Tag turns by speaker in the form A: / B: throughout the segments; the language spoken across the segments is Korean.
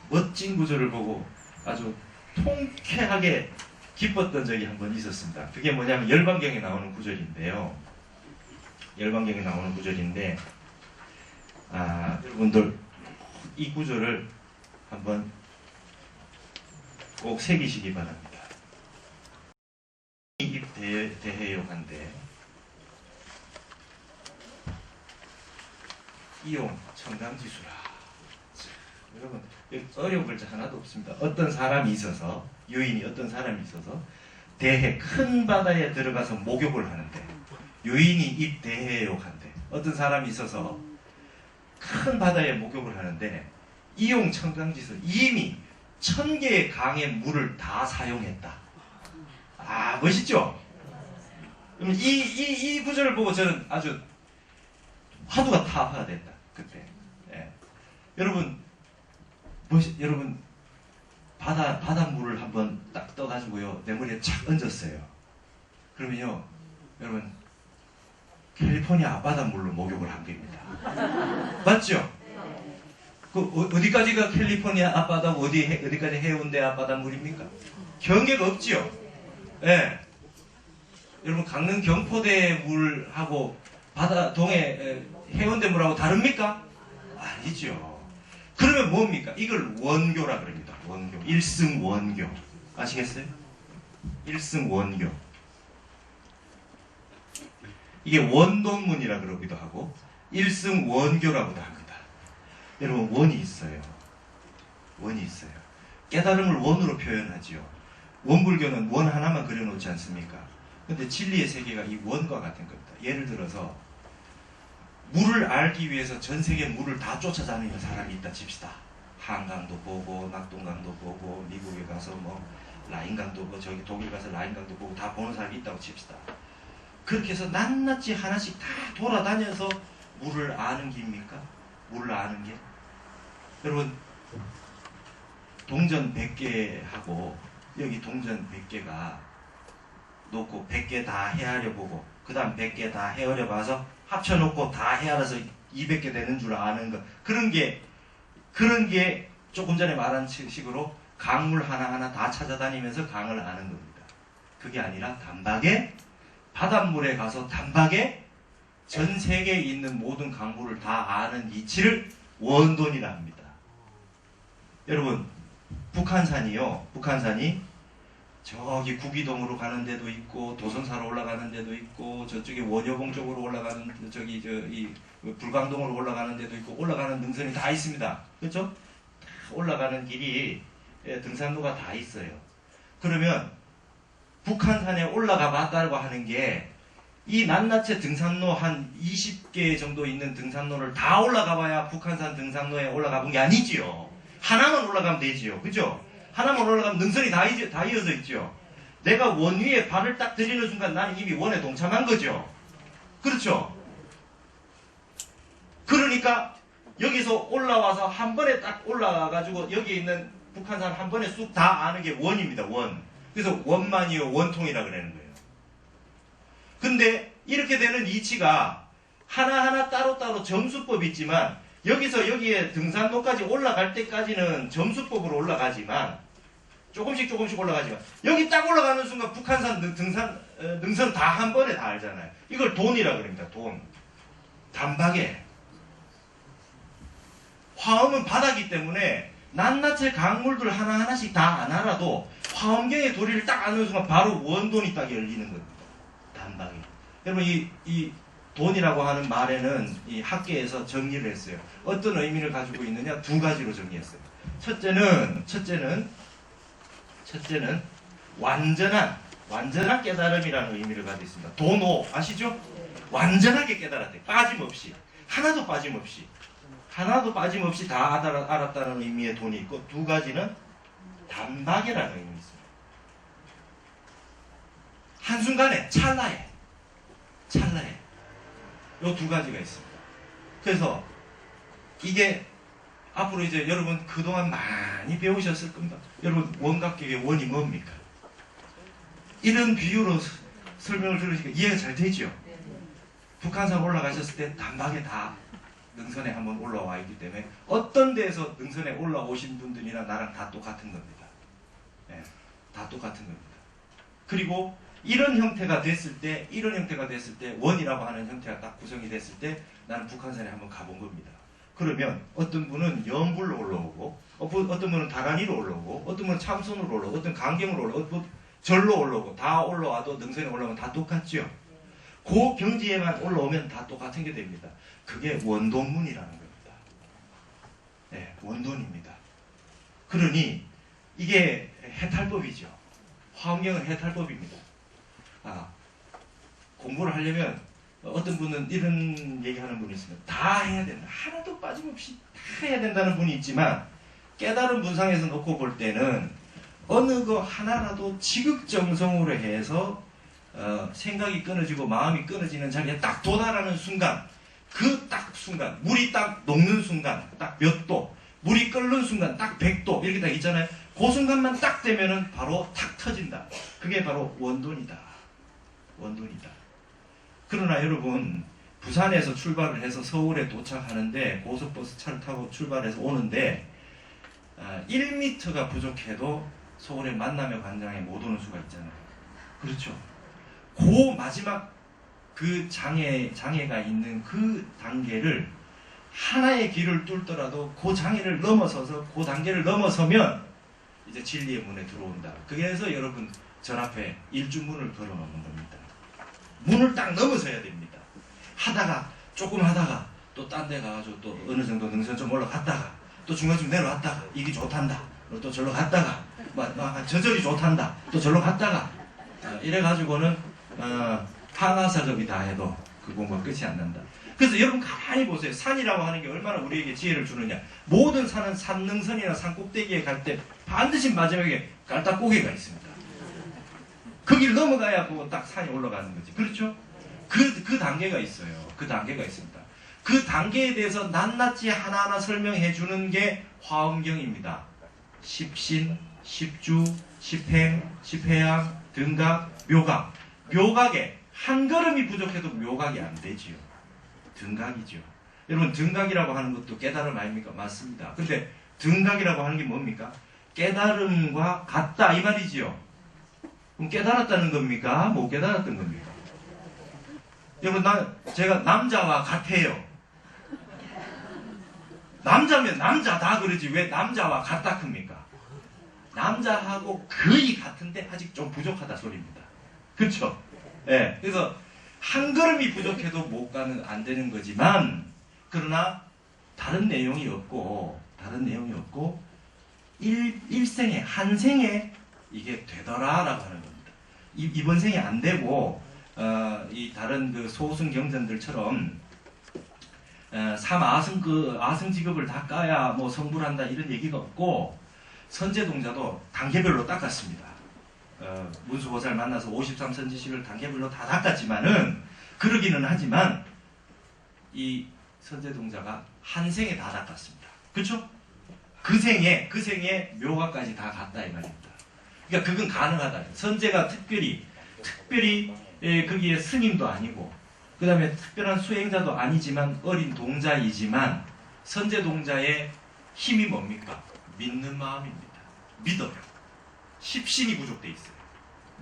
A: 멋진 구조를 보고 아주 통쾌하게 기뻤던 적이 한 번 있었습니다. 그게 뭐냐면 열반경에 나오는 구절인데요. 열반경에 나오는 구절인데 여러분들 이 구절을 한번 꼭 새기시기 바랍니다. 입대해요한데 이용 청강지수라. 여러분 어려운 글자 하나도 없습니다. 어떤 사람이 있어서 유인이 어떤 사람이 있어서 대해 큰 바다에 들어가서 목욕을 하는데 유인이 입대해요한데 어떤 사람이 있어서 큰 바다에 목욕을 하는데 이용 청강지수 이미 1000개의 강의 물을 다 사용했다. 멋있죠? 그러면 이 구절을 보고 저는 아주 화두가 타화가 됐다. 그때. 예. 여러분 바닷물을 한번 딱 떠가지고요 내 머리에 착 얹었어요. 그러면요 여러분 캘리포니아 앞바닷물로 목욕을 한 겁니다. 맞죠? 어디까지가 캘리포니아 앞바다 어디까지 해운대 앞바닷물입니까? 경계가 없지요. 예. 여러분 강릉 경포대 물하고 바다 동해 해운대 물하고 다릅니까? 아니죠. 그러면 뭡니까? 이걸 원교라 그럽니다. 원교. 일승원교. 아시겠어요? 일승원교. 이게 원동문이라 그러기도 하고 일승원교라고도 합니다. 여러분 원이 있어요. 원이 있어요. 깨달음을 원으로 표현하지요. 원불교는 원 하나만 그려놓지 않습니까? 근데 진리의 세계가 이 원과 같은 겁니다. 예를 들어서 물을 알기 위해서 전 세계 물을 다 쫓아다니는 사람이 있다 칩시다. 한강도 보고 낙동강도 보고 미국에 가서 뭐 라인강도 보고 저기 독일 가서 라인강도 보고 다 보는 사람이 있다고 칩시다. 그렇게 해서 낱낱이 하나씩 다 돌아다녀서 물을 아는 게입니까? 물을 아는 게? 여러분 동전 100개하고 여기 동전 100개가 놓고 100개 다 헤아려 보고 그 다음 100개 다 헤아려 봐서 합쳐놓고 다 헤아려서 200개 되는 줄 아는 것 그런 게 조금 전에 말한 식으로 강물 하나하나 다 찾아다니면서 강을 아는 겁니다. 그게 아니라 단박에 바닷물에 가서 단박에 전 세계에 있는 모든 강물을 다 아는 이치를 원돈이라 합니다. 여러분 북한산이요. 북한산이 저기 구기동으로 가는 데도 있고 도선사로 올라가는 데도 있고 저쪽에 원효봉 쪽으로 올라가는 저기 이 불광동으로 올라가는 데도 있고 올라가는 능선이 다 있습니다. 그렇죠? 올라가는 길이 등산로가 다 있어요. 그러면 북한산에 올라가 봤다고 하는 게 이 낱낱이 등산로 한 20개 정도 있는 등산로를 다 올라가 봐야 북한산 등산로에 올라가 본 게 아니지요. 하나만 올라가면 되지요. 그죠? 하나만 올라가면 능선이 다 이어져 있죠. 내가 원 위에 발을 딱 들이는 순간 나는 이미 원에 동참한 거죠. 그렇죠? 그러니까 여기서 올라와서 한 번에 딱 올라가가지고 여기 있는 북한산 한 번에 쑥 다 아는 게 원입니다. 원. 그래서 원만이요 원통이라 그러는 거예요. 근데 이렇게 되는 이치가 하나하나 따로따로 점수법이 있지만 여기서 여기에 등산로까지 올라갈 때까지는 점수법으로 올라가지만 조금씩 올라가지만 여기 딱 올라가는 순간 북한산 능선 다 한 번에 다 알잖아요. 이걸 돈이라 그럽니다. 돈. 단박에. 화엄은 바다기 때문에 낱낱이 강물들 하나하나씩 다 안 알아도 화엄경의 도리를 딱 아는 순간 바로 원돈이 딱 열리는 겁니다. 단박에. 여러분 이 돈이라고 하는 말에는 이 학계에서 정리를 했어요. 어떤 의미를 가지고 있느냐? 두 가지로 정리했어요. 첫째는 완전한 깨달음이라는 의미를 가지고 있습니다. 도노 아시죠? 완전하게 깨달았대. 빠짐없이. 하나도 빠짐없이 다 알았다는 의미의 돈이 있고 두 가지는 단박이라는 의미 있습니다. 한순간에 찰나에 요 두 가지가 있습니다. 그래서 이게 앞으로 이제 여러분 그동안 많이 배우셨을 겁니다. 여러분 원각격의 원이 뭡니까? 이런 비유로 설명을 들으시니까 이해가 잘 되죠? 북한산 올라가셨을 때 단박에 다 능선에 한번 올라와 있기 때문에 어떤 데에서 능선에 올라오신 분들이나 나랑 다 똑같은 겁니다. 예, 다 똑같은 겁니다. 그리고 이런 형태가 됐을 때 원이라고 하는 형태가 딱 구성이 됐을 때 나는 북한산에 한번 가본 겁니다. 그러면 어떤 분은 연불로 올라오고 어떤 분은 다란이로 올라오고 어떤 분은 참선으로 올라오고 어떤 강경으로 올라오고 어떤 분은 절로 올라오고 다 올라와도 능선에 올라오면 다 똑같죠. 그 경지에만 올라오면 다 똑같은 게 됩니다. 그게 원돈문이라는 겁니다. 네, 원돈입니다. 그러니 이게 해탈법이죠. 화엄경은 해탈법입니다. 공부를 하려면 어떤 분은 이런 얘기하는 분이 있습니다. 다 해야 된다. 하나도 빠짐없이 다 해야 된다는 분이 있지만 깨달은 분상에서 놓고 볼 때는 어느 거 하나라도 지극정성으로 해서 생각이 끊어지고 마음이 끊어지는 자리에 딱 도달하는 순간 그 딱 순간 물이 딱 녹는 순간 딱 몇 도 물이 끓는 순간 딱 100도 이렇게 딱 있잖아요. 그 순간만 딱 되면은 바로 탁 터진다. 그게 바로 원돈이다. 원돈이다. 그러나 여러분 부산에서 출발을 해서 서울에 도착하는데 고속버스 차를 타고 출발해서 오는데 1m가 부족해도 서울의 만남의 광장에 못 오는 수가 있잖아요. 그렇죠. 그 마지막 그 장애가 있는 그 단계를 하나의 길을 뚫더라도 그 장애를 넘어서서 그 단계를 넘어서면 이제 진리의 문에 들어온다. 그래서 여러분 전 앞에 일주문을 걸어놓는 겁니다. 문을 딱 넘어서야 됩니다. 하다가 조금 하다가 또 딴 데 가가지고 또 어느 정도 능선 좀 올라갔다가 또 중간쯤 내려왔다가 이게 좋단다. 또 절로 갔다가 저절이 좋단다. 또 절로 갔다가 이래가지고는 항하사급이 다 해도 그 공부가 끝이 안 난다. 그래서 여러분 가만히 보세요. 산이라고 하는 게 얼마나 우리에게 지혜를 주느냐. 모든 산은 산능선이나 산꼭대기에 갈 때 반드시 마지막에 깔딱고개가 있습니다. 거기를 넘어가야 딱 산이 올라가는 거지. 그렇죠? 그 단계가 있어요. 그 단계가 있습니다. 그 단계에 대해서 낱낱이 하나하나 설명해 주는 게 화엄경입니다. 십신, 십주, 십행, 십회양, 등각, 묘각. 묘각에 한 걸음이 부족해도 묘각이 안 되지요. 등각이죠. 여러분 등각이라고 하는 것도 깨달음 아닙니까? 맞습니다. 근데 등각이라고 하는 게 뭡니까? 깨달음과 같다 이 말이지요. 그럼 깨달았다는 겁니까? 못 깨달았던 겁니까? 여러분 제가 남자와 같아요. 남자면 남자다 그러지 왜 남자와 같다 큽니까? 남자하고 거의 같은데 아직 좀 부족하다 소리입니다. 그렇죠? 네, 그래서 한 걸음이 부족해도 못 가는 안 되는 거지만 그러나 다른 내용이 없고 일생에 한 생에 이게 되더라라고 하는 겁니다. 이번 생에 안 되고 이 다른 그 소승 경전들처럼 아승 직업을 다 까야 뭐 성불한다 이런 얘기가 없고 선제동자도 단계별로 닦았습니다. 문수보살 만나서 53선지식을 단계별로 다 닦았지만은 그러기는 하지만 이 선제동자가 한 생에 다 닦았습니다. 그렇죠? 그 생에 묘각까지 다 갔다 이 말입니다. 그러니까 그건 가능하다. 선제가 특별히 거기에 스님도 아니고 그 다음에 특별한 수행자도 아니지만 어린 동자이지만 선제동자의 힘이 뭡니까? 믿는 마음입니다. 믿어요. 십신이 부족돼 있어요.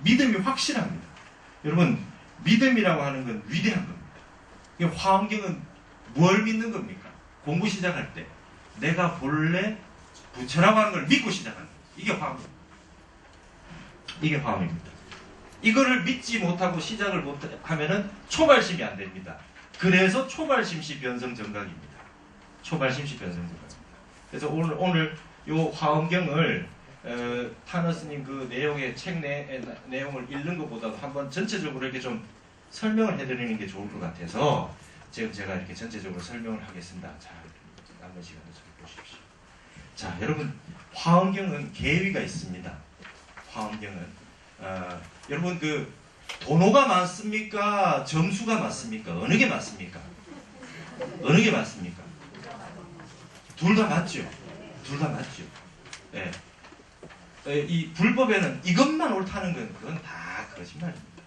A: 믿음이 확실합니다. 여러분 믿음이라고 하는 건 위대한 겁니다. 화엄경은 뭘 믿는 겁니까? 공부 시작할 때 내가 본래 부처라고 하는 걸 믿고 시작하는 거예요. 이게 화엄입니다. 이게 화엄입니다. 이거를 믿지 못하고 시작을 못하면은 초발심이 안 됩니다. 그래서 초발심시 변성정각입니다. 초발심시 변성정각입니다. 그래서 오늘 요 화엄경을 타너 스님 그 내용의 책 내용을 읽는 것보다도 한번 전체적으로 이렇게 좀 설명을 해드리는 게 좋을 것 같아서 지금 제가 이렇게 전체적으로 설명을 하겠습니다. 자, 남은 시간을 좀 보십시오. 자, 여러분 화엄경은 계위가 있습니다. 화엄경은 여러분 그 도노가 맞습니까? 점수가 맞습니까? 어느 게 맞습니까? 어느 게 맞습니까? 둘 다 맞죠. 둘 다 맞죠. 예. 이 불법에는 이것만 옳다는 건 그건 다 거짓말입니다.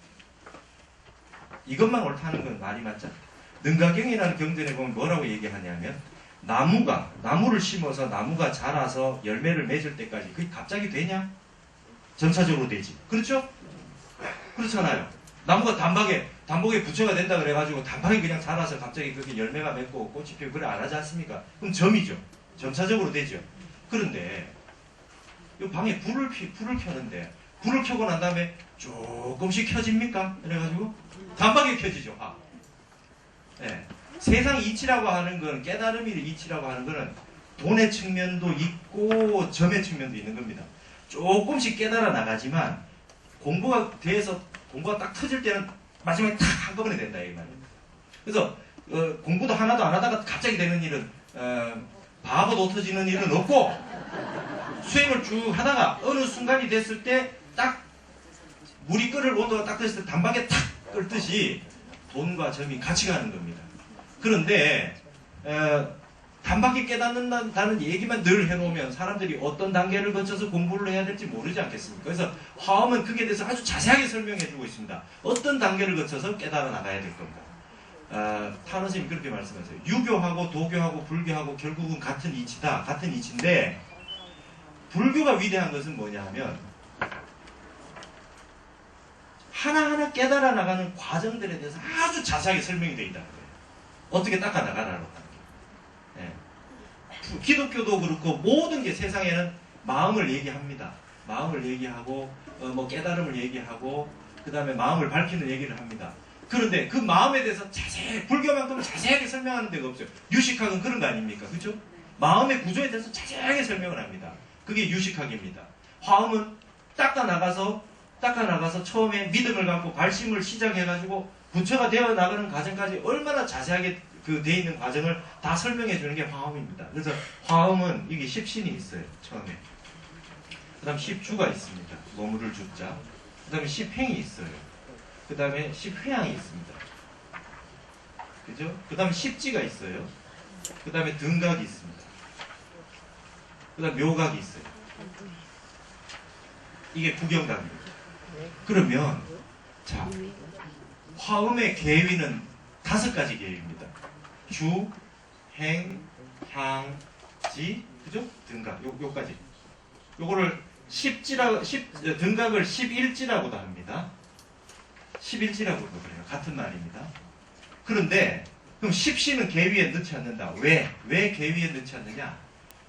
A: 이것만 옳다는 건 말이 맞지 않다. 능가경이라는 경전에 보면 뭐라고 얘기하냐면 나무를 심어서 나무가 자라서 열매를 맺을 때까지 그게 갑자기 되냐? 점차적으로 되지. 그렇죠? 그렇잖아요. 나무가 단박에 부처가 된다 그래가지고 단박에 그냥 자라서 갑자기 그게 열매가 맺고 꽃이 피고 그래 안 하지 않습니까? 그럼 점이죠. 점차적으로 되죠. 그런데 이 방에 불을 켜는데 불을 켜고 난 다음에 조금씩 켜집니까? 그래가지고 단박에 켜지죠. 네. 세상 이치라고 하는 건 깨달음의 이치라고 하는 거는 돈의 측면도 있고 점의 측면도 있는 겁니다. 조금씩 깨달아 나가지만 공부가 딱 터질 때는 마지막에 탁 한꺼번에 된다 이 말이에요. 그래서 공부도 하나도 안 하다가 갑자기 되는 일은 바보도 터지는 일은 없고 수행을 쭉 하다가 어느 순간이 됐을 때 딱 물이 끓을 온도가 딱 됐을 때 단박에 탁 끓듯이 돈과 점이 같이 가는 겁니다. 그런데 단박에 깨닫는다는 얘기만 늘 해놓으면 사람들이 어떤 단계를 거쳐서 공부를 해야 될지 모르지 않겠습니까? 그래서 화엄은 그에 대해서 아주 자세하게 설명해주고 있습니다. 어떤 단계를 거쳐서 깨달아 나가야 될 건가. 타노스님이 그렇게 말씀하세요. 유교하고 도교하고 불교하고 결국은 같은 이치다. 같은 이치인데 불교가 위대한 것은 뭐냐 하면 하나하나 깨달아 나가는 과정들에 대해서 아주 자세하게 설명이 되어 있다는 거예요. 어떻게 닦아 나가라는 거예요. 네. 기독교도 그렇고 모든 게 세상에는 마음을 얘기합니다. 마음을 얘기하고 뭐 깨달음을 얘기하고 그 다음에 마음을 밝히는 얘기를 합니다. 그런데 그 마음에 대해서 불교만큼 자세하게 설명하는 데가 없어요. 유식학은 그런 거 아닙니까? 그렇죠? 마음의 구조에 대해서 자세하게 설명을 합니다. 그게 유식학입니다. 화엄은 닦아 나가서 처음에 믿음을 갖고 발심을 시작해가지고 부처가 되어 나가는 과정까지 얼마나 자세하게 돼 있는 과정을 다 설명해 주는 게 화엄입니다. 그래서 화엄은 이게 10신이 있어요. 처음에. 그 다음 10주가 있습니다. 머무를 주자. 그 다음에 10행이 있어요. 그 다음에 10회양이 있습니다. 그죠? 그 다음에 10지가 있어요. 그 다음에 등각이 있습니다. 그 다음에 묘각이 있어요. 이게 구경각입니다. 그러면 자 화엄의 계위는 5가지 계위입니다. 주, 행, 향, 지, 그죠? 등각 요까지. 요거를 등각을 11지라고도 합니다. 11지라고도 그래요. 같은 말입니다. 그런데 그럼 10시는 계위에 넣지 않는다. 왜 계위에 넣지 않느냐?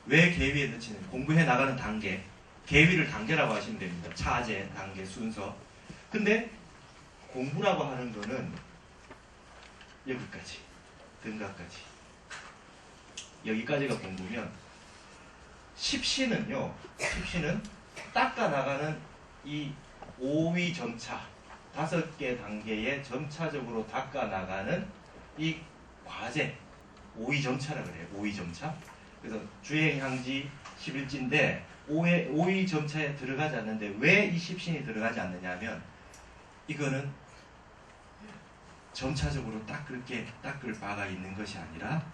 A: 왜 계위에 넣지 않느냐? 공부해 나가는 단계. 계위를 단계라고 하시면 됩니다. 차제, 단계, 순서. 근데 공부라고 하는 거는 여기까지, 등각까지. 여기까지가 공부면 10시는 닦아 나가는 이 5위 점차, 5개 단계에 점차적으로 닦아 나가는 이 과제, 5위 점차라 그래요. 5위 점차. 그래서 주행향지 11지인데 5위 점차에 들어가지 않는데 왜 이 10신이 들어가지 않느냐 하면 이거는 점차적으로 닦을 바가 있는 것이 아니라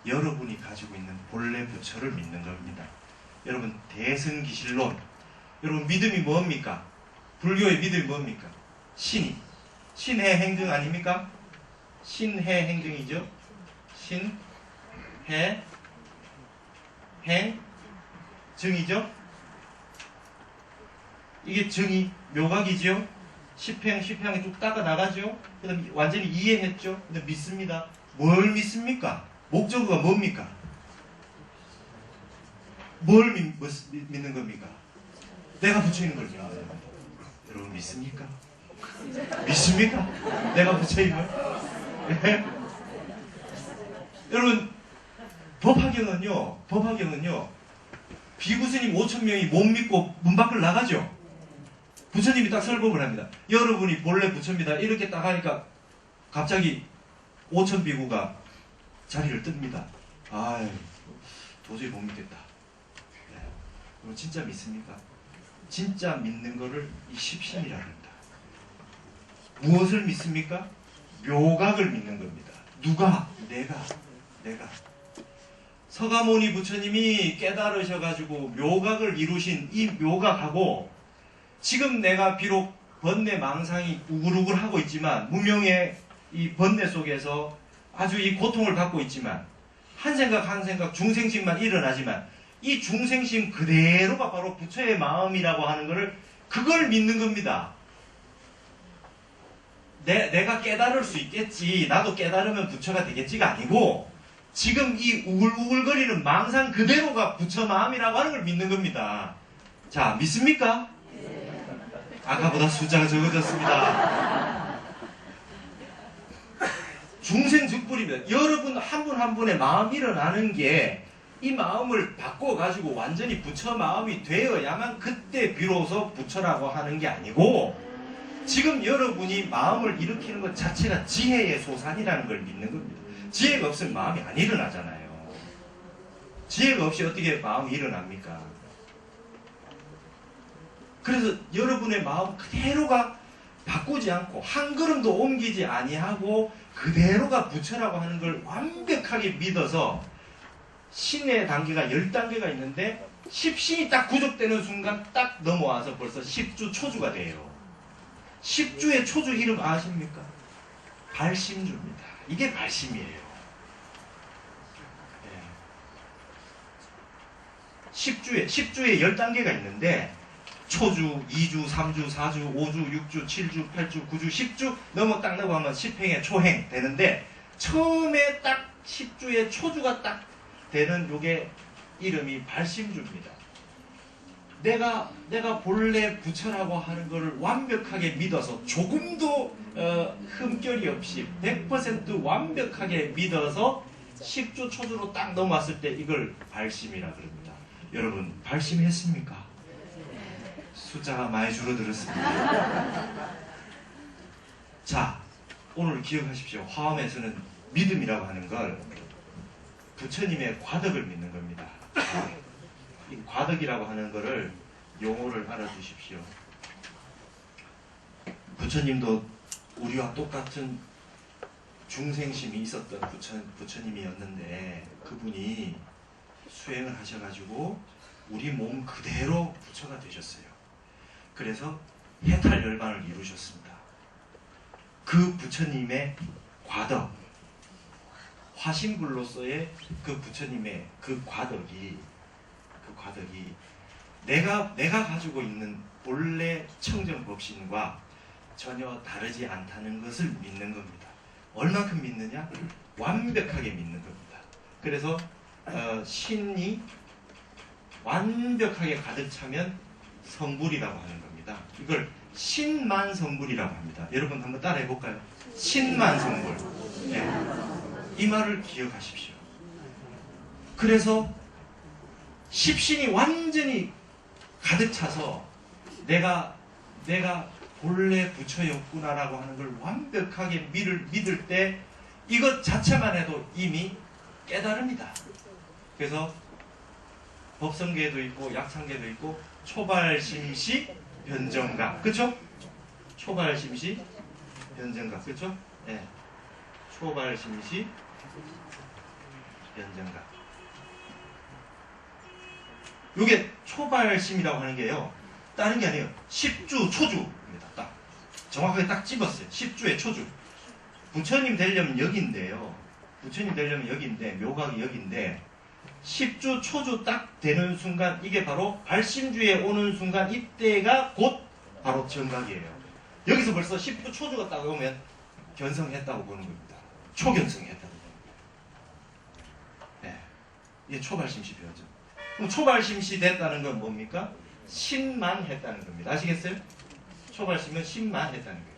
A: 여러분이 가지고 있는 본래 부처를 믿는 겁니다. 여러분 대승기실론, 여러분 믿음이 뭡니까? 불교의 믿음이 뭡니까? 신의 행증 아닙니까? 신해 행증이죠. 신해 행증이죠. 이게 정의, 묘각이죠. 10행이 쭉 닦아 나가죠. 그 다음에 완전히 이해했죠. 근데 믿습니다. 뭘 믿습니까? 목적어가 뭡니까? 뭘 믿는 겁니까? 내가 부처인 걸 믿는 겁니다. 여러분 믿습니까? 믿습니까? 내가 부처인 걸? 네? 여러분 법화경은요 비구스님 5,000명이 못 믿고 문 밖을 나가죠. 부처님이 딱 설법을 합니다. 여러분이 본래 부처입니다. 이렇게 딱 하니까 갑자기 5,000비구가 자리를 뜹니다. 아유, 도저히 못 믿겠다. 네. 그럼 진짜 믿습니까? 진짜 믿는 거를 이 10신이라 합니다. 무엇을 믿습니까? 묘각을 믿는 겁니다. 누가? 내가. 서가모니 부처님이 깨달으셔가지고 묘각을 이루신 이 묘각하고 지금 내가 비록 번뇌 망상이 우글우글 하고 있지만 무명의 이 번뇌 속에서 아주 이 고통을 받고 있지만 한 생각 한 생각 중생심만 일어나지만 이 중생심 그대로가 바로 부처의 마음이라고 하는 것을 그걸 믿는 겁니다. 내가 깨달을 수 있겠지, 나도 깨달으면 부처가 되겠지가 아니고 지금 이 우글우글거리는 망상 그대로가 부처 마음이라고 하는 걸 믿는 겁니다. 자, 믿습니까? 아까보다 숫자가 적어졌습니다. 중생즉불입니다. 여러분 한 분 한 분의 마음 일어나는 게 이 마음을 바꿔가지고 완전히 부처 마음이 되어야만 그때 비로소 부처라고 하는 게 아니고 지금 여러분이 마음을 일으키는 것 자체가 지혜의 소산이라는 걸 믿는 겁니다. 지혜가 없으면 마음이 안 일어나잖아요. 지혜가 없이 어떻게 마음이 일어납니까? 그래서 여러분의 마음 그대로가 바꾸지 않고 한 걸음도 옮기지 아니하고 그대로가 부처라고 하는 걸 완벽하게 믿어서 신의 단계가 10단계가 있는데 10신이 딱 구족되는 순간 딱 넘어와서 벌써 10주 초주가 돼요. 10주의 초주 이름 아십니까? 발심주입니다. 이게 발심이에요. 10주에 10단계가 있는데 초주, 2주, 3주, 4주, 5주, 6주, 7주, 8주, 9주, 10주 딱 넘어가면 10행에 초행 되는데 처음에 딱 10주에 초주가 딱 되는 요게 이름이 발심주입니다. 내가 본래 부처라고 하는 것을 완벽하게 믿어서 조금도 흠결이 없이 100% 완벽하게 믿어서 10주 초주로 딱 넘어왔을 때 이걸 발심이라 그럽니다. 여러분 발심했습니까? 숫자가 많이 줄어들었습니다. 자, 오늘 기억하십시오. 화엄에서는 믿음이라고 하는 걸 부처님의 과덕을 믿는 겁니다. 이 과덕이라고 하는 거를 용어를 알아두십시오. 부처님도 우리와 똑같은 중생심이 있었던 부처님이었는데 그분이 수행을 하셔가지고 우리 몸 그대로 부처가 되셨어요. 그래서 해탈열반을 이루셨습니다. 그 부처님의 과덕, 화신불로서의 그 부처님의 그 과덕이 내가 가지고 있는 본래 청정법신과 전혀 다르지 않다는 것을 믿는 겁니다. 얼만큼 믿느냐? 완벽하게 믿는 겁니다. 그래서 신이 완벽하게 가득 차면 성불이라고 하는 겁니다. 이걸 신만성불이라고 합니다. 여러분 한번 따라해 볼까요? 신만성불. 네. 이 말을 기억하십시오. 그래서 십신이 완전히 가득 차서 내가 본래 부처였구나라고 하는 걸 완벽하게 믿을 때 이것 자체만 해도 이미 깨달음이다. 그래서 법성계도 있고 약상계도 있고 초발심시 변정각, 그렇죠? 초발심시 변정각, 그렇죠? 네. 초발심시 변정각. 이게 초발심이라고 하는 게요, 다른 게 아니에요. 10주 초주입니다. 딱 정확하게 딱 집었어요. 10주의 초주. 부처님 되려면 여기인데요. 부처님 되려면 여기인데, 묘각이 여기인데 10주 초주 딱 되는 순간, 이게 바로 발심주에 오는 순간, 이때가 곧 바로 정각이에요. 여기서 벌써 10주 초주가 딱 오면 견성했다고 보는 겁니다. 초견성했다고 보는 겁니다. 네. 이게 초발심시 배우죠. 그럼 초발심시 됐다는 건 뭡니까? 신만했다는 겁니다. 아시겠어요? 초발심은 신만했다는 거예요.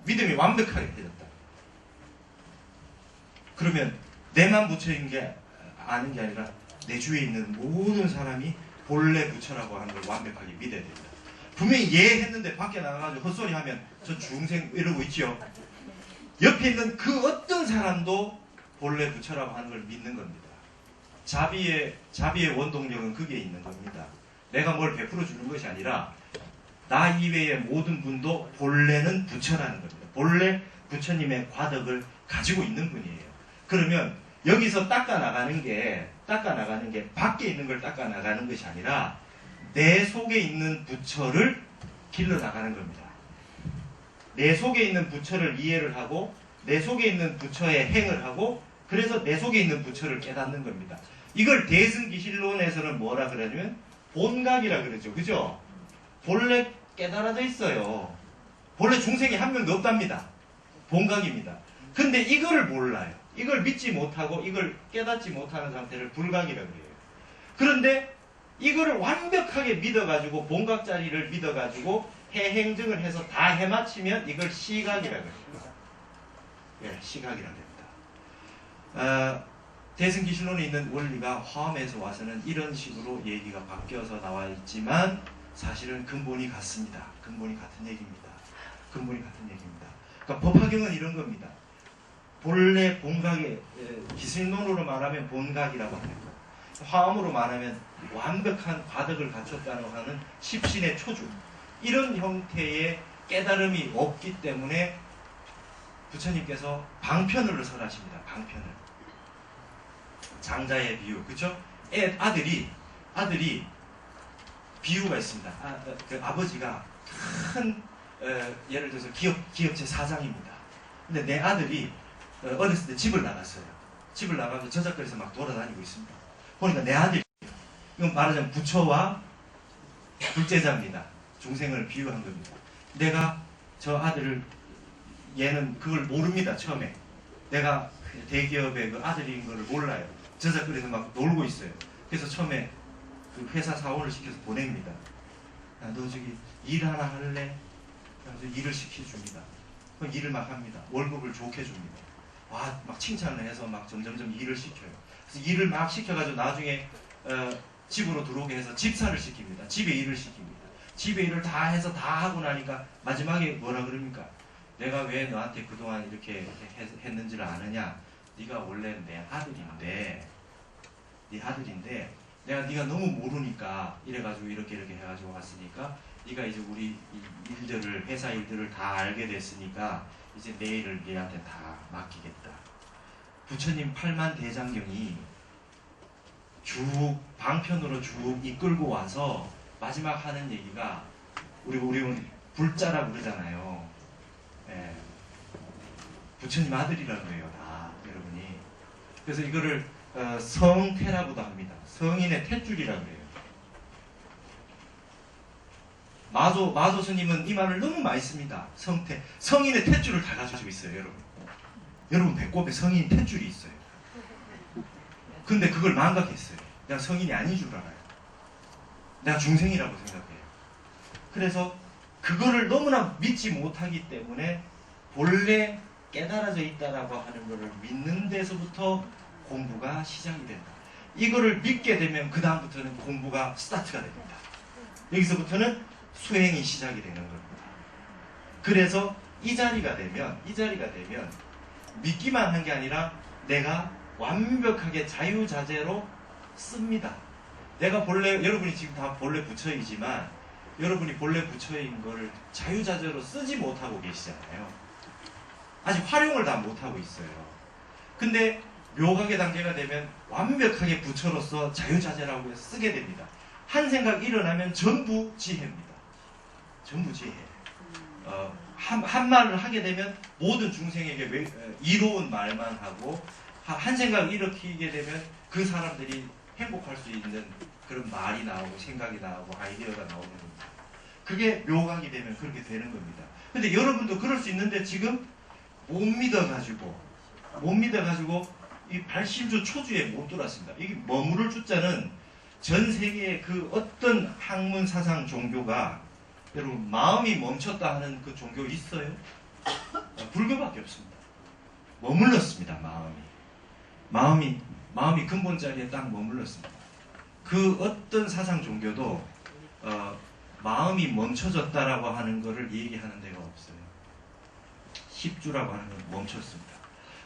A: 믿음이 완벽하게 되었다. 그러면 내만 부처인 게 아는 게 아니라 내 주위에 있는 모든 사람이 본래 부처라고 하는 걸 완벽하게 믿어야 됩니다. 분명히 예 했는데 밖에 나가가지고 헛소리 하면 저 중생 이러고 있죠. 옆에 있는 그 어떤 사람도 본래 부처라고 하는 걸 믿는 겁니다. 자비의 원동력은 그게 있는 겁니다. 내가 뭘 베풀어 주는 것이 아니라 나 이외의 모든 분도 본래는 부처라는 겁니다. 본래 부처님의 과덕을 가지고 있는 분이에요. 그러면 여기서 닦아 나가는 게 밖에 있는 걸 닦아 나가는 것이 아니라 내 속에 있는 부처를 길러 나가는 겁니다. 내 속에 있는 부처를 이해를 하고 내 속에 있는 부처의 행을 하고 그래서 내 속에 있는 부처를 깨닫는 겁니다. 이걸 대승기실론에서는 뭐라 그러냐면 본각이라 그러죠. 그죠? 본래 깨달아져 있어요. 본래 중생이 한 명도 없답니다. 본각입니다. 근데 이거를 몰라요. 이걸 믿지 못하고 이걸 깨닫지 못하는 상태를 불각이라 그래요. 그런데 이거를 완벽하게 믿어가지고 본각 자리를 믿어가지고 해행증을 해서 다 해마치면 이걸 시각이라 그럽니다. 예, 시각이라 됩니다. 대승기실론에 있는 원리가 화엄에서 와서는 이런 식으로 얘기가 바뀌어서 나와 있지만 사실은 근본이 같습니다. 근본이 같은 얘기입니다. 근본이 같은 얘기입니다. 그러니까 법화경은 이런 겁니다. 본래 본각의 기승론으로 말하면 본각이라고 합니다. 화엄으로 말하면 완벽한 과덕을 갖췄다고 하는 십신의 초주, 이런 형태의 깨달음이 없기 때문에 부처님께서 방편을 설하십니다. 방편을. 장자의 비유, 그렇죠? 아들이 비유가 있습니다. 그 아버지가 큰 예를 들어서 기업체 사장입니다. 근데 내 아들이 어렸을 때 집을 나갔어요. 집을 나가서 저작거리에서 막 돌아다니고 있습니다. 보니까 내 아들이, 이건 말하자면 부처와 불제자입니다. 중생을 비유한 겁니다. 내가 저 아들을, 얘는 그걸 모릅니다. 처음에 내가 대기업의 그 아들인 걸 몰라요. 저작거리에서 막 놀고 있어요. 그래서 처음에 그 회사 사원을 시켜서 보냅니다. 야, 너 저기 일 하나 할래? 그래서 일을 시켜줍니다. 그럼 일을 막 합니다. 월급을 좋게 줍니다. 와, 막 칭찬을 해서 막 점점점 일을 시켜요. 그래서 일을 막 시켜가지고 나중에 집으로 들어오게 해서 집사를 시킵니다. 집에 일을 시킵니다. 집에 일을 다 해서 다 하고 나니까 마지막에 뭐라 그럽니까? 내가 왜 너한테 그동안 이렇게 했는지를 아느냐? 네가 원래 내 아들인데, 내가 네가 너무 모르니까 이래가지고 이렇게 해가지고 왔으니까 네가 이제 우리 일들을, 회사 일들을 다 알게 됐으니까 이제 내 일을 네한테 다 맡기겠다. 부처님 8만 대장경이 쭉 방편으로 쭉 이끌고 와서 마지막 하는 얘기가 우리는 불자라고 그러잖아요. 예. 부처님 아들이라고 해요, 다 여러분이. 그래서 이거를 성태라고도 합니다. 성인의 탯줄이라고 해요. 마조 스님은 이 말을 너무 많이 씁니다. 성태, 성인의 탯줄을 다 가지고 있어요, 여러분. 여러분 배꼽에 성인 탯줄이 있어요. 근데 그걸 망각했어요. 내가 성인이 아닌 줄 알아요. 내가 중생이라고 생각해요. 그래서 그거를 너무나 믿지 못하기 때문에 본래 깨달아져 있다라고 하는 것을 믿는 데서부터 공부가 시작이 된다. 이거를 믿게 되면 그 다음부터는 공부가 스타트가 됩니다. 여기서부터는 수행이 시작이 되는 겁니다. 그래서 이 자리가 되면 믿기만 한 게 아니라 내가 완벽하게 자유자재로 씁니다. 내가 본래, 여러분이 지금 다 본래 부처이지만 여러분이 본래 부처인 거를 자유자재로 쓰지 못하고 계시잖아요. 아직 활용을 다 못하고 있어요. 근데 묘각의 단계가 되면 완벽하게 부처로서 자유자재라고 해서 쓰게 됩니다. 한 생각 일어나면 전부 지혜입니다. 전부 지혜. 한 말을 하게 되면 모든 중생에게 이로운 말만 하고, 한 생각을 일으키게 되면 그 사람들이 행복할 수 있는 그런 말이 나오고 생각이 나오고 아이디어가 나오는 겁니다. 그게 묘각이 되면 그렇게 되는 겁니다. 근데 여러분도 그럴 수 있는데 지금 못 믿어가지고 이 발심주 초주에 못 들어왔습니다. 이게 머무를 주자는 전 세계의 그 어떤 학문 사상 종교가, 여러분 마음이 멈췄다 하는 그 종교 있어요? 불교밖에 없습니다. 머물렀습니다. 마음이 근본 자리에 딱 머물렀습니다. 그 어떤 사상 종교도 마음이 멈춰졌다라고 하는 것을 얘기하는 데가 없어요. 십주라고 하는 건 멈췄습니다.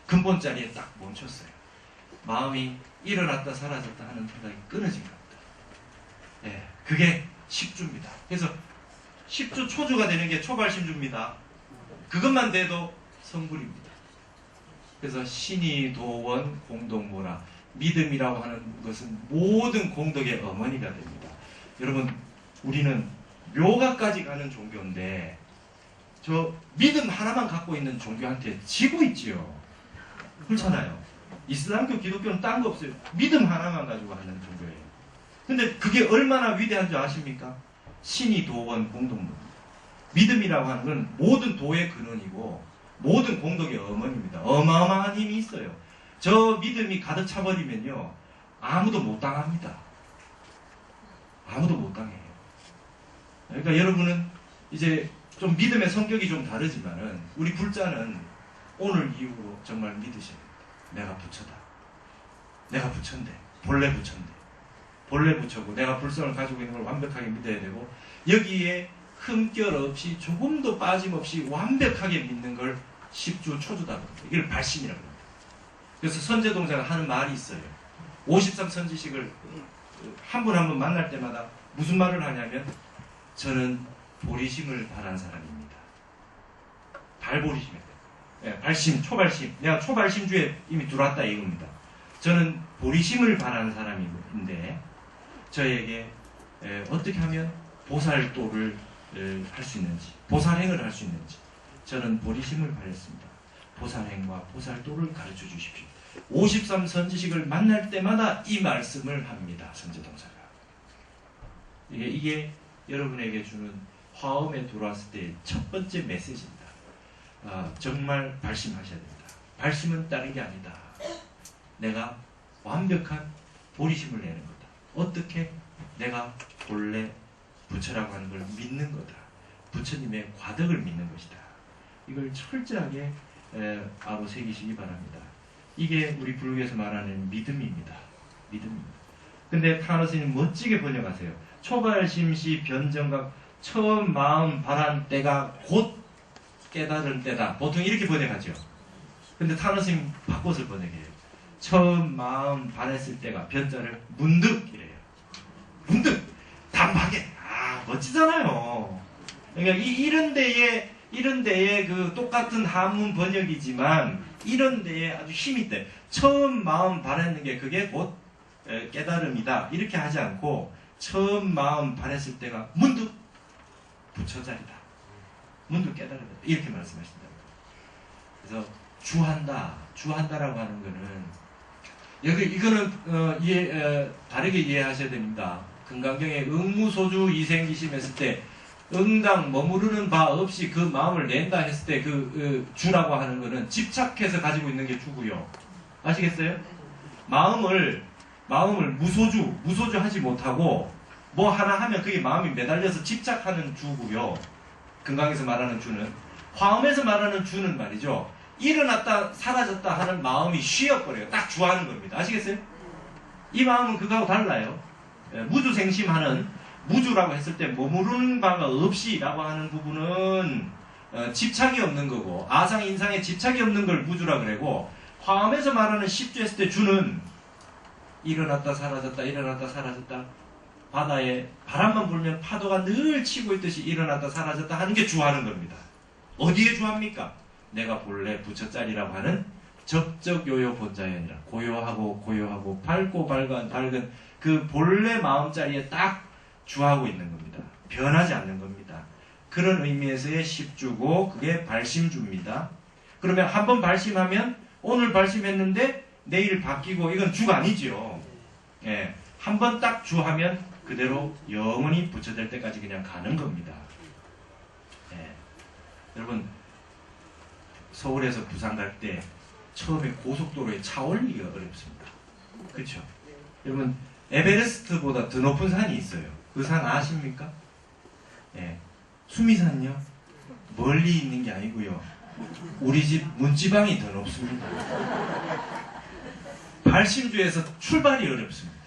A: 근본 자리에 딱 멈췄어요. 마음이 일어났다 사라졌다 하는 생각이 끊어진 겁니다. 예, 그게 십주입니다. 그래서 십주 초주가 되는 게 초발심주입니다. 그것만 돼도 성불입니다. 그래서 신이 도원 공동모라, 믿음이라고 하는 것은 모든 공덕의 어머니가 됩니다. 여러분, 우리는 묘가까지 가는 종교인데 저 믿음 하나만 갖고 있는 종교한테 지고 있지요. 그렇잖아요. 이슬람교, 기독교는 딴 거 없어요. 믿음 하나만 가지고 하는 종교예요. 근데 그게 얼마나 위대한 줄 아십니까? 신이 도원 공동문. 믿음이라고 하는 건 모든 도의 근원이고 모든 공덕의 어머니입니다. 어마어마한 힘이 있어요. 저 믿음이 가득 차버리면요, 아무도 못 당합니다. 아무도 못 당해요. 그러니까 여러분은 이제 좀 믿음의 성격이 좀 다르지만은 우리 불자는 오늘 이후로 정말 믿으셔야 됩니다. 내가 부처다. 내가 부처인데, 본래 부처인데, 본래 부처고 내가 불성을 가지고 있는 걸 완벽하게 믿어야 되고, 여기에 흠결 없이 조금도 빠짐없이 완벽하게 믿는 걸 십주 초주다 그럽니다. 이걸 발심이라고 합니다. 그래서 선제동자가 하는 말이 있어요. 53선지식을 한 분 한 분 만날 때마다 무슨 말을 하냐면, 저는 보리심을 바란 사람입니다. 발보리심에, 예, 발심, 초발심. 내가 초발심주에 이미 들어왔다 이겁니다. 저는 보리심을 바란 사람인데 저에게 어떻게 하면 보살도를 할 수 있는지, 보살행을 할 수 있는지, 저는 보리심을 바랬습니다. 보살행과 보살도를 가르쳐 주십시오. 53선지식을 만날 때마다 이 말씀을 합니다. 선제동사가. 이게 여러분에게 주는 화엄에 들어왔을 때 첫 번째 메시지입니다. 정말 발심하셔야 됩니다. 발심은 다른 게 아니다. 내가 완벽한 보리심을 내는 거다. 어떻게? 내가 본래 부처라고 하는 걸 믿는 거다. 부처님의 과덕을 믿는 것이다. 이걸 철저하게 알고 새기시기 바랍니다. 이게 우리 불교에서 말하는 믿음입니다. 믿음입니다. 근데 타너 스님 멋지게 번역하세요. 초발심시 변정각, 처음 마음 바란 때가 곧 깨달은 때다. 보통 이렇게 번역하죠. 근데 타너 스님 바꿔서 번역해요. 처음 마음 바랬을 때가, 변자를 문득 이래요. 문득! 단박에! 멋지잖아요. 그러니까 이런 데에 그 똑같은 한문 번역이지만 이런 데에 아주 힘이 있대. 처음 마음 바랬는 게 그게 곧 깨달음이다. 이렇게 하지 않고 처음 마음 바랬을 때가 문득 부처자리다. 문득 깨달음이다. 이렇게 말씀하신다. 그래서 주한다라고 하는 거는 이거는 다르게 이해하셔야 됩니다. 금강경에 응무소주 이생기심했을 때 응당 머무르는 바 없이 그 마음을 낸다 했을 때 주라고 하는 거는 집착해서 가지고 있는 게 주고요. 아시겠어요? 마음을 무소주 하지 못하고 뭐 하나 하면 그게 마음이 매달려서 집착하는 주고요. 금강에서 말하는 주는, 화엄에서 말하는 주는 말이죠, 일어났다 사라졌다 하는 마음이 쉬어버려요. 딱 주하는 겁니다. 아시겠어요? 이 마음은 그거하고 달라요. 무주생심하는, 무주라고 했을 때 머무르는 바가 없이 라고 하는 부분은 집착이 없는 거고, 아상 인상에 집착이 없는 걸 무주라 그러고, 화엄에서 말하는 십주 했을 때 주는 일어났다 사라졌다 일어났다 사라졌다, 바다에 바람만 불면 파도가 늘 치고 있듯이 일어났다 사라졌다 하는 게 주하는 겁니다. 어디에 주합니까? 내가 본래 부처짜리라고 하는 적적요요 본자연이라, 고요하고 밝고 밝은 그 본래 마음자리에 딱 주하고 있는 겁니다. 변하지 않는 겁니다. 그런 의미에서의 십주고, 그게 발심주입니다. 그러면 한번 발심하면, 오늘 발심했는데 내일 바뀌고, 이건 주가 아니지요. 예, 한번 딱 주하면 그대로 영원히 부처될 때까지 그냥 가는 겁니다. 예. 여러분, 서울에서 부산 갈 때 처음에 고속도로에 차 올리기가 어렵습니다. 그렇죠? 여러분, 에베레스트보다 더 높은 산이 있어요. 그 산 아십니까? 예. 수미산요? 멀리 있는 게 아니고요. 우리 집 문지방이 더 높습니다. 발심주에서 출발이 어렵습니다.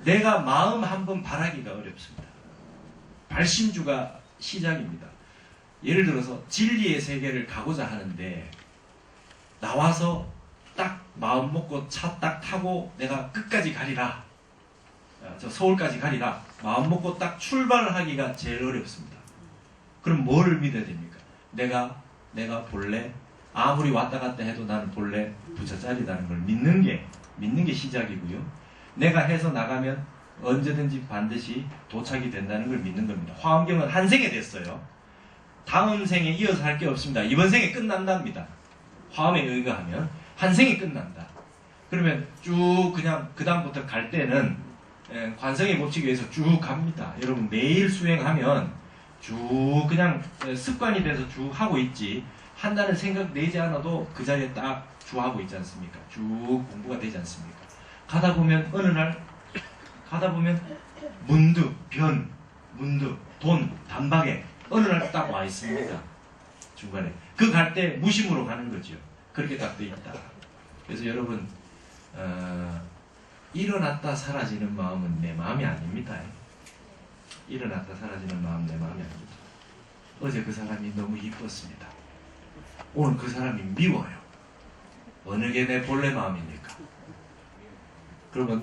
A: 내가 마음 한번 바라기가 어렵습니다. 발심주가 시작입니다. 예를 들어서 진리의 세계를 가고자 하는데, 나와서 딱 마음 먹고 차 딱 타고 내가 끝까지 가리라, 저 서울까지 가리라 마음 먹고 딱 출발을 하기가 제일 어렵습니다. 그럼 뭐를 믿어야 됩니까? 내가 본래 아무리 왔다 갔다 해도 나는 본래 부처짜리라는 걸 믿는 게 시작이고요. 내가 해서 나가면 언제든지 반드시 도착이 된다는 걸 믿는 겁니다. 화엄경은 한 생에 됐어요. 다음 생에 이어서 할 게 없습니다. 이번 생에 끝난답니다. 화엄에 의거하면 한 생에 끝난다. 그러면 쭉 그냥 그 다음부터 갈 때는 관성의 법칙에 의해서 쭉 갑니다. 여러분 매일 수행하면 쭉 그냥 습관이 돼서 쭉 하고 있지, 한다는 생각 내지 않아도 그 자리에 딱 쭉 하고 있지 않습니까? 쭉 공부가 되지 않습니까? 가다 보면 어느 날 가다 보면 문득 문득 돈 단박에 어느 날 딱 와 있습니다. 중간에 그 갈 때 무심으로 가는 거죠. 그렇게 딱 돼 있다. 그래서 여러분 일어났다 사라지는 마음은 내 마음이 아닙니다. 일어났다 사라지는 마음 내 마음이 아닙니다. 어제 그 사람이 너무 이뻤습니다. 오늘 그 사람이 미워요. 어느 게 내 본래 마음입니까? 그러면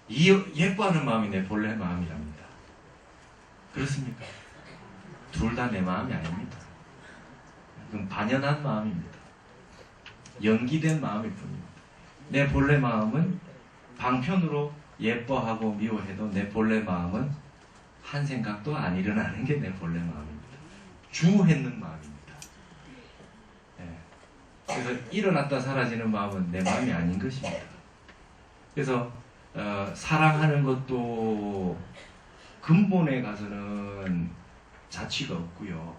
A: 예뻐하는 마음이 내 본래 마음이랍니다. 그렇습니까? 둘 다 내 마음이 아닙니다. 그건 반연한 마음입니다. 연기된 마음일 뿐입니다. 내 본래 마음은 방편으로 예뻐하고 미워해도 내 본래 마음은 한 생각도 안 일어나는 게 내 본래 마음입니다. 주했는 마음입니다. 네. 그래서 일어났다 사라지는 마음은 내 마음이 아닌 것입니다. 그래서 사랑하는 것도 근본에 가서는 자취가 없고요.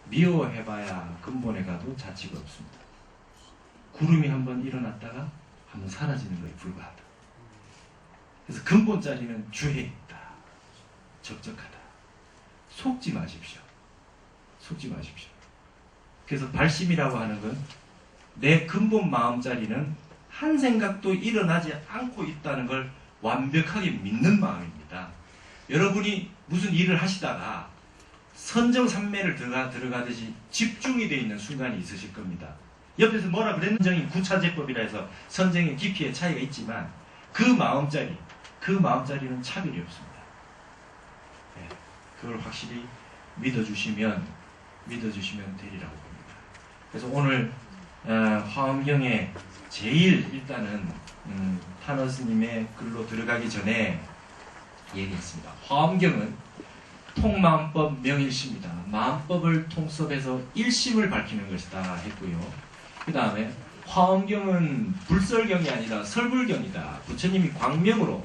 A: 미워해봐야 근본에 가도 자취가 없습니다. 구름이 한번 일어났다가 한번 사라지는 것에 불과하다. 그래서 근본 자리는 주에 있다. 적적하다. 속지 마십시오. 속지 마십시오. 그래서 발심이라고 하는 건 내 근본 마음 자리는 한 생각도 일어나지 않고 있다는 걸 완벽하게 믿는 마음입니다. 여러분이 무슨 일을 하시다가 선정산매를 들어가듯이 집중이 되어 있는 순간이 있으실 겁니다. 옆에서 뭐라 그랬는지 선정이 구차제법이라 해서 선정의 깊이의 차이가 있지만 그 마음자리는 차별이 없습니다. 네, 그걸 확실히 믿어주시면 되리라고 봅니다. 그래서 오늘 화엄경의 제일 일단은 타너스님의 글로 들어가기 전에 얘기했습니다. 화엄경은 통마음법 명일시입니다. 마음법을 통섭해서 일심을 밝히는 것이다 했고요. 그 다음에 화엄경은 불설경이 아니라 설불경이다. 부처님이 광명으로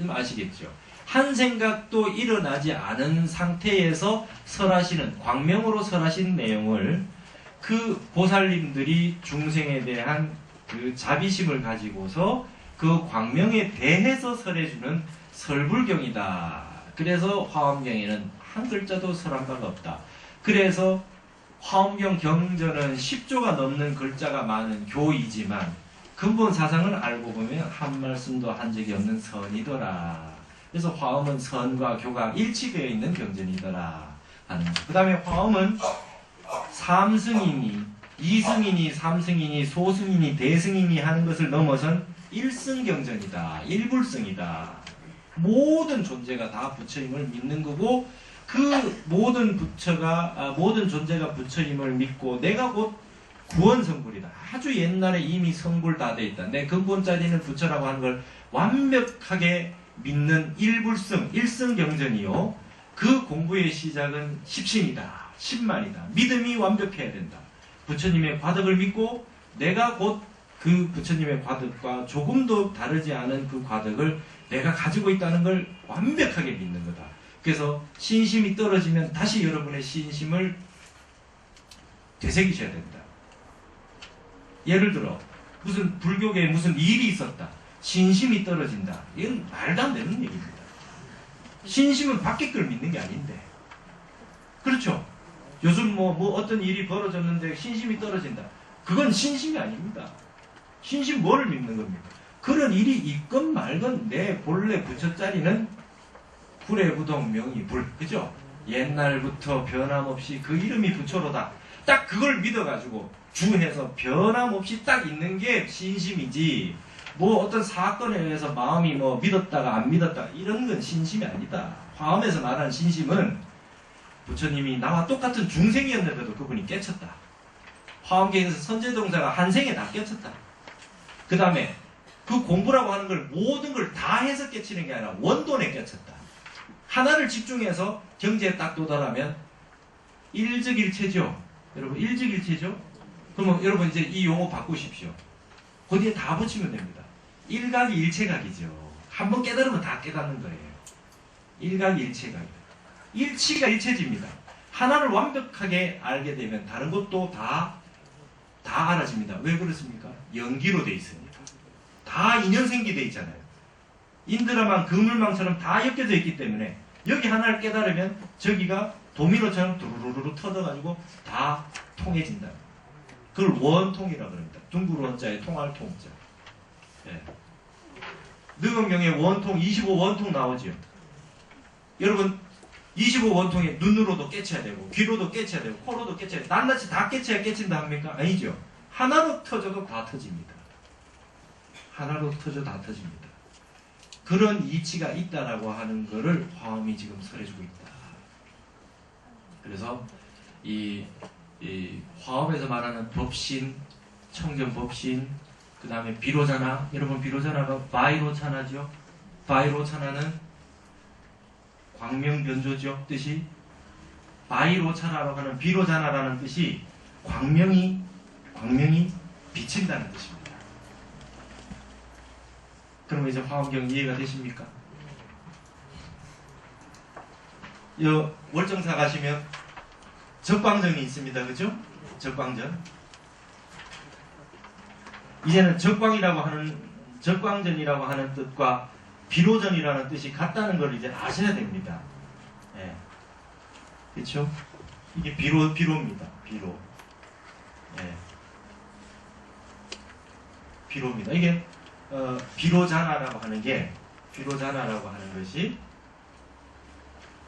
A: 아시겠죠? 한 생각도 일어나지 않은 상태에서 설하시는, 광명으로 설하신 내용을 그 보살님들이 중생에 대한 그 자비심을 가지고서 그 광명에 대해서 설해주는 설불경이다. 그래서 화엄경에는 한 글자도 설한 바가 없다. 그래서 화엄경 경전은 10조가 넘는 글자가 많은 교이지만 근본 사상을 알고 보면 한 말씀도 한 적이 없는 선이더라. 그래서 화엄은 선과 교가 일치되어 있는 경전이더라 하는 것. 그 다음에 화엄은 삼승이니 이승이니 삼승이니 소승이니 대승이니 하는 것을 넘어선 일승경전이다. 일불승이다. 모든 존재가 다 부처님을 믿는 거고 그 모든 존재가 부처님을 믿고 내가 곧 구원성불이다. 아주 옛날에 이미 성불 다 돼 있다. 내 근본 자리는 부처라고 하는 걸 완벽하게 믿는 일불승, 일승경전이요. 그 공부의 시작은 십신이다. 십만이다. 믿음이 완벽해야 된다. 부처님의 과덕을 믿고 내가 곧 그 부처님의 과덕과 조금도 다르지 않은 그 과덕을 내가 가지고 있다는 걸 완벽하게 믿는 거다. 그래서 신심이 떨어지면 다시 여러분의 신심을 되새기셔야 된다. 예를 들어 무슨 불교계에 무슨 일이 있었다. 신심이 떨어진다. 이건 말도 안 되는 얘기입니다. 신심은 밖에 걸 믿는 게 아닌데. 그렇죠? 요즘 뭐 어떤 일이 벌어졌는데 신심이 떨어진다. 그건 신심이 아닙니다. 신심 뭐를 믿는 겁니까? 그런 일이 있건 말건 내 본래 부처자리는 불의부동 명의불. 그죠? 옛날부터 변함없이 그 이름이 부처로다. 딱 그걸 믿어가지고 주해서 변함없이 딱 있는 게 신심이지. 뭐 어떤 사건에 의해서 마음이 뭐 믿었다가 안 믿었다가 이런 건 신심이 아니다. 화엄에서 말하는 신심은 부처님이 나와 똑같은 중생이었는데도 그분이 깨쳤다. 화엄경에서 선제동사가 한 생에 다 깨쳤다. 그 다음에
B: 그 공부라고 하는 걸 모든 걸 다 해서 깨치는 게 아니라 원돈에 깨쳤다. 하나를 집중해서 경제에 딱 도달하면 일적일체죠. 여러분 일적일체죠. 그러면 여러분 이제 이 용어 바꾸십시오. 거기에 다 붙이면 됩니다. 일각이 일체각이죠. 한번 깨달으면 다 깨닫는 거예요. 일각이 일체각. 일치가 일체집니다. 하나를 완벽하게 알게 되면 다른 것도 다 알아집니다. 왜 그렇습니까? 연기로 돼 있으니까. 다 인연생기 돼 있잖아요. 인드라망, 그물망처럼 다 엮여져 있기 때문에 여기 하나를 깨달으면 저기가 도미노처럼 두루루루 터져가지고 다 통해진다. 그걸 원통이라고 합니다. 둥글 원자에 통할 통자. 예. 느금경에 원통, 25원통 나오죠. 여러분 25원통에 눈으로도 깨쳐야 되고 귀로도 깨쳐야 되고 코로도 깨쳐야 되고 낱낱이 다 깨쳐야 깨친다 합니까? 아니죠. 하나로 터져도 다 터집니다. 하나로 터져 다 터집니다. 그런 이치가 있다라고 하는 것을 화엄이 지금 설해주고 있다. 그래서 이 화엄에서 말하는 법신, 청정법신, 그 다음에 비로자나, 여러분 비로자나가 바이로차나죠. 바이로차나는 광명변조죠. 뜻이 바이로차나라고 하는 비로자나라는 뜻이 광명이 비친다는 뜻입니다. 그럼 이제 화엄경 이해가 되십니까? 월정사 가시면 적광전이 있습니다. 그죠? 적광전. 이제는 적광전이라고 하는 뜻과 비로전이라는 뜻이 같다는 걸 이제 아셔야 됩니다. 예. 그렇죠? 이게 비로입니다. 비로. 예. 비로입니다. 이게 비로자나라고 하는 것이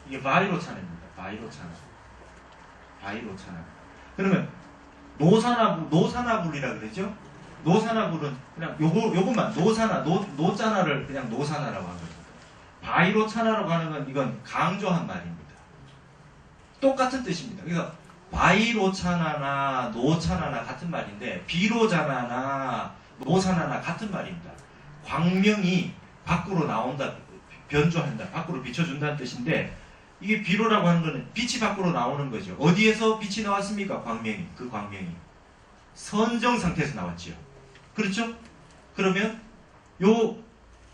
B: 이게 바이로차나입니다. 바이로차나. 그러면 노사나불이라 그러죠? 노사나불은 그냥 요것만 노자나를 그냥 노사나라고 하는 거죠. 바이로차나라고 하는 건 이건 강조한 말입니다. 똑같은 뜻입니다. 그래서 바이로차나나 노차나나 같은 말인데 비로자나나 노사나나 같은 말입니다. 광명이 밖으로 나온다, 변조한다, 밖으로 비춰준다는 뜻인데 이게 비로라고 하는 거는 빛이 밖으로 나오는 거죠. 어디에서 빛이 나왔습니까? 광명이. 그 광명이 선정 상태에서 나왔지요. 그렇죠? 그러면 요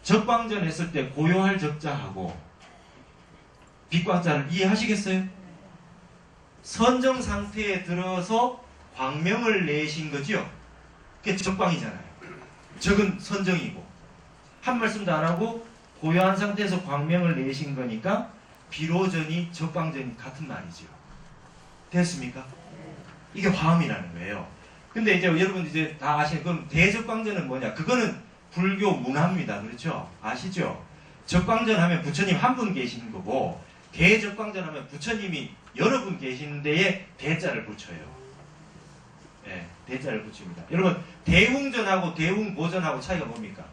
B: 적광전 했을 때 고요할 적자하고 빛광자를 이해하시겠어요? 선정 상태에 들어서 광명을 내신 거죠. 그게 적광이잖아요. 적은 선정이고 한 말씀도 안 하고 고요한 상태에서 광명을 내신 거니까 비로전이 적광전이 같은 말이죠. 됐습니까? 이게 화엄이라는 거예요. 근데 이제 여러분 이제 다 아시는 그럼 대적광전은 뭐냐? 그거는 불교 문화입니다. 그렇죠? 아시죠? 적광전 하면 부처님 한 분 계시는 거고 대적광전 하면 부처님이 여러 분 계시는 데에 대자를 붙여요. 예, 대자를 붙입니다. 여러분 대웅전하고 대웅보전하고 차이가 뭡니까?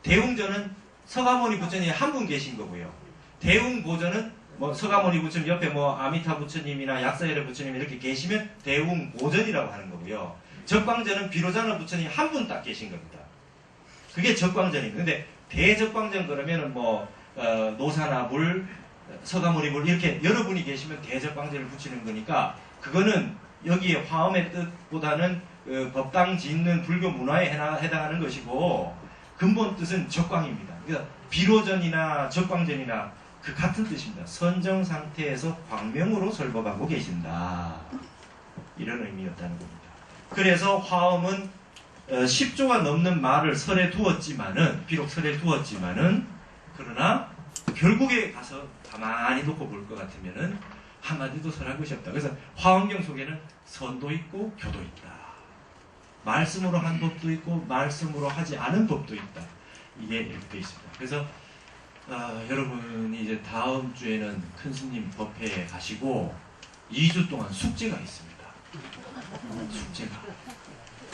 B: 대웅전은 서가모니 부처님이 한 분 계신 거고요. 대웅보전은 뭐 서가모니 부처님 옆에 뭐 아미타 부처님이나 약사열의 부처님 이렇게 계시면 대웅보전이라고 하는 거고요. 적광전은 비로자나 부처님 한 분 딱 계신 겁니다. 그게 적광전입니다. 근데 대적광전 그러면은 뭐 노사나불, 서가모니불 이렇게 여러분이 계시면 대적광전을 붙이는 거니까 그거는 여기에 화엄의 뜻보다는 법당 짓는 불교 문화에 해당하는 것이고 근본 뜻은 적광입니다. 그러니까 비로전이나 적광전이나 그 같은 뜻입니다. 선정 상태에서 광명으로 설법하고 계신다. 이런 의미였다는 겁니다. 그래서 화엄은 10조가 넘는 말을 설에 두었지만은 비록 설에 두었지만은 그러나 결국에 가서 가만히 놓고 볼 것 같으면은 한마디도 설할 것이 없다. 그래서 화엄경 속에는 선도 있고 교도 있다. 말씀으로 한 법도 있고 말씀으로 하지 않은 법도 있다. 이게 이렇게 되어 있습니다. 그래서 여러분이 이제 다음 주에는 큰 스님 법회에 가시고 2주 동안 숙제가 있습니다. 숙제가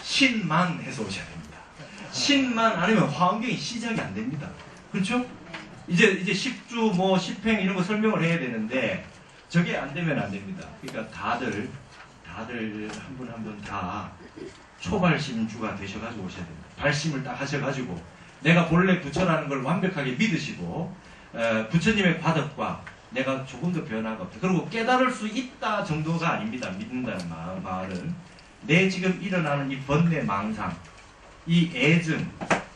B: 신만 해서 오셔야 됩니다. 신만 아니면 화엄경이 시작이 안 됩니다. 그렇죠? 이제 10주 뭐 10행 이런 거 설명을 해야 되는데 저게 안 되면 안 됩니다. 그러니까 다들 한 분 한 분 다 초발심주가 되셔가지고 오셔야 됩니다. 발심을 딱 하셔가지고 내가 본래 부처라는 걸 완벽하게 믿으시고 부처님의 과덕과 내가 조금 더 변화가 없다. 그리고 깨달을 수 있다 정도가 아닙니다. 믿는다는 말은 내 지금 일어나는 이 번뇌 망상, 이 애증,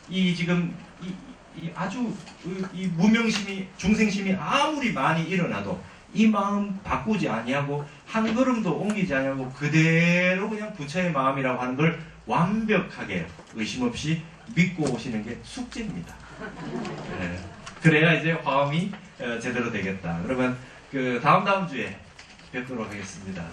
B: 이 지금 이 아주 이 무명심이 중생심이 아무리 많이 일어나도 이 마음 바꾸지 아니하고 한 걸음도 옮기지 아니하고 그대로 그냥 부처의 마음이라고 하는 걸 완벽하게 의심 없이 믿고 오시는 게 숙제입니다. 네. 그래야 이제 화음이 제대로 되겠다. 그러면 그 다음 주에 뵙도록 하겠습니다.